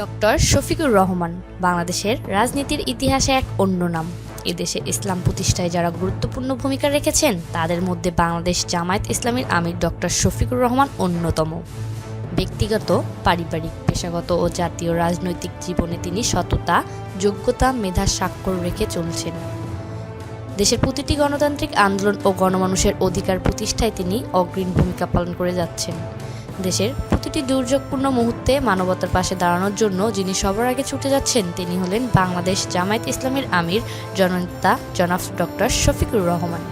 Doctor Shafiqur Rahman বাংলাদেশের রাজনীতির ইতিহাসে এক অন্য নাম। এদেশে ইসলাম প্রতিষ্ঠায় যারা গুরুত্বপূর্ণ ভূমিকা রেখেছেন তাদের মধ্যে বাংলাদেশ জামায়াত ইসলামীর আমির ডক্টর শফিকুর রহমান অন্যতম। ব্যক্তিগত, পারিবারিক, পেশাগত ও জাতীয় রাজনৈতিক জীবনে তিনি সততা, যোগ্যতা, মেধার স্বাক্ষর রেখে চলছেন। দেশের প্রতিটি গণতান্ত্রিক আন্দোলন ও গণমানুষের অধিকার প্রতিষ্ঠায় তিনি অগ্রণী ভূমিকা পালন করে যাচ্ছেন। দেশের প্রতিটি দুর্যোগপূর্ণ মুহূর্তে মানবতার পাশে দাঁড়ানোর জন্য যিনি সবার আগে ছুটে যাচ্ছেন তিনি হলেন বাংলাদেশ জামায়াত ইসলামীর আমির জননেতা জনাব ডক্টর শফিকুর রহমান।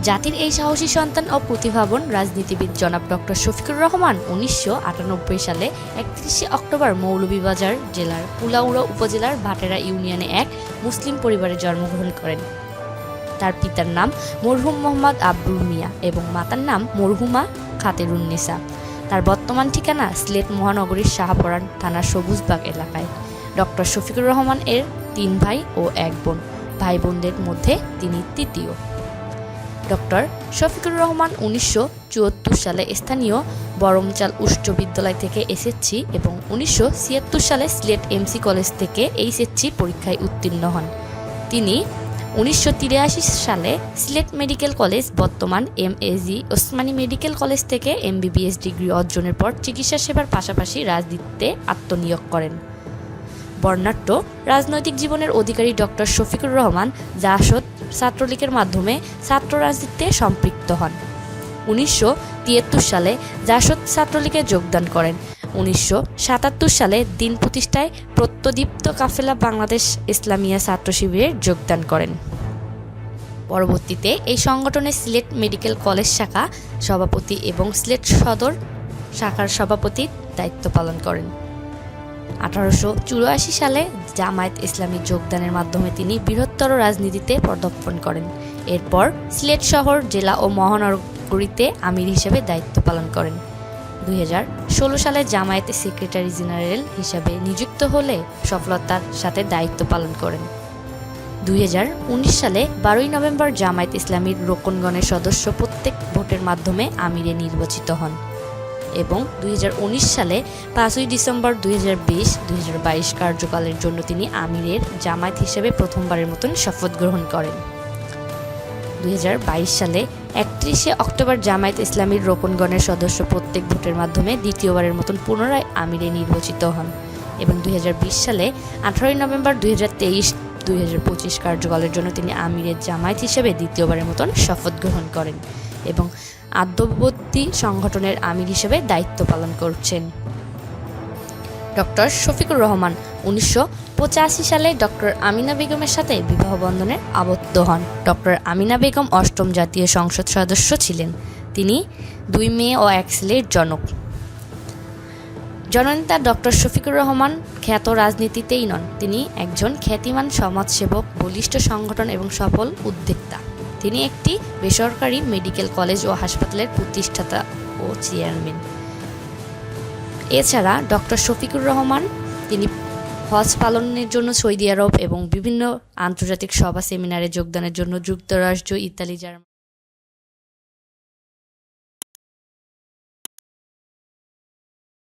জাতির এই সাহসী সন্তান ও প্রতিভাবান রাজনীতিবিদ জনাব ডক্টর শফিকুর রহমান 1998 সালে 31 অক্টোবর মৌলভীবাজার জেলার কুলাউড়া উপজেলার ভাটেরা ইউনিয়নে এক মুসলিম পরিবারে জন্মগ্রহণ করেন। তার পিতার নাম মরহুম মোহাম্মদ আব্দুল মিয়া এবং মাতার নাম মরহুমা খাতেরুন্নিসা। তার বর্তমান ঠিকানা সিলেট মহানগরীর শাহপরান থানার সবুজবাগ এলাকায়। ডক্টর শফিকুর রহমান এর 3 ভাই ও 1 বোন। ভাই বোনদের মধ্যে তিনি তৃতীয়। ডক্টর শফিকুর রহমান 1974 সালে স্থানীয় বরমচাল উচ্চ বিদ্যালয় থেকে এসএসসি এবং 1976 সালে সিলেট এমসি কলেজ থেকে এইচএসসি পরীক্ষায় উত্তীর্ণ হন। তিনি 1983 সালে সিলেট মেডিকেল কলেজ বর্তমান এমএজি ওসমানী মেডিকেল কলেজ থেকে এমবিবিএস ডিগ্রি অর্জনের পর চিকিৎসা সেবার পাশাপাশি রাজনীতিতে আত্মনিয়োগ করেন। বর্ণাঢ্য রাজনৈতিক জীবনের অধিকারী ডক্টর শফিকুর রহমান জাসদ ছাত্রলীগের মাধ্যমে ছাত্র রাজনীতিতে সম্পৃক্ত হন। 1973 সালে জাসদ ছাত্রলীগে যোগদান করেন। 1977 সালে দিন প্রতিষ্ঠায় প্রত্যদীপ্ত কাফেলা বাংলাদেশ ইসলামিয়া ছাত্র শিবিরে যোগদান করেন। পরবর্তীতে এই সংগঠনের সিলেট মেডিকেল কলেজ শাখা সভাপতি এবং সিলেট সদর শাখার সভাপতির দায়িত্ব পালন করেন। 1884 সালে জামায়াত ইসলামী যোগদানের মাধ্যমে তিনি বৃহত্তর রাজনীতিতে পদার্পণ করেন। এরপর সিলেট শহর, জেলা ও মহানগরীতে আমির হিসেবে দায়িত্ব পালন করেন। 2016 সালে জামায়াতের সেক্রেটারি জেনারেল হিসাবে নিযুক্ত হলে সফলতার সাথে দায়িত্ব পালন করেন। 2019 সালে 12 নভেম্বর জামায়াত ইসলামীর রোকনগণের সদস্য প্রত্যেক ভোটের মাধ্যমে আমিরে নির্বাচিত হন এবং 2019 সালে 5 ডিসেম্বর 2020-2022 কার্যকালের জন্য তিনি আমিরের জামায়াত হিসেবে প্রথমবারের মতন শপথ গ্রহণ করেন। 2022 সালে 31 অক্টোবর জামায়াত ইসলামীর রোকনগণের সদস্য প্রত্যেক ভোটের মাধ্যমে দ্বিতীয়বারের মতন পুনরায় আমিরে নির্বাচিত হন এবং 2020 সালে 18 নভেম্বর 2023-2025 কার্যকালের জন্য তিনি আমিরের জামায়াত হিসেবে দ্বিতীয়বারের মতন শপথ গ্রহণ করেন এবং আদ্যবর্তী সংগঠনের আমির হিসেবে দায়িত্ব পালন করছেন। ডক্টর শফিকুর রহমান 1985 সালে ডক্টর আমিনা বেগমের সাথে বিবাহ বন্ধনে আবদ্ধ হন। ডক্টর আমিনা বেগম 8ম জাতীয় সংসদ সদস্য ছিলেন। তিনি 2 মেয়ে ও 1 ছেলের জনক। জননেতা ডক্টর শফিকুর রহমান খ্যাত রাজনীতিতেই নন, তিনি একজন খ্যাতিমান সমাজসেবক, বলিষ্ঠ সংগঠন এবং সফল উদ্যোক্তা। তিনি একটি বেসরকারি মেডিকেল কলেজ ও হাসপাতালের প্রতিষ্ঠাতা ও চেয়ারম্যান। এছাড়া ডক্টর শফিকুর রহমান তিনি হজ পালনের জন্য সৌদি আরব এবং বিভিন্ন আন্তর্জাতিক সভা সেমিনারে যোগদানের জন্য যুক্তরাষ্ট্র, ইতালি, জার্মানি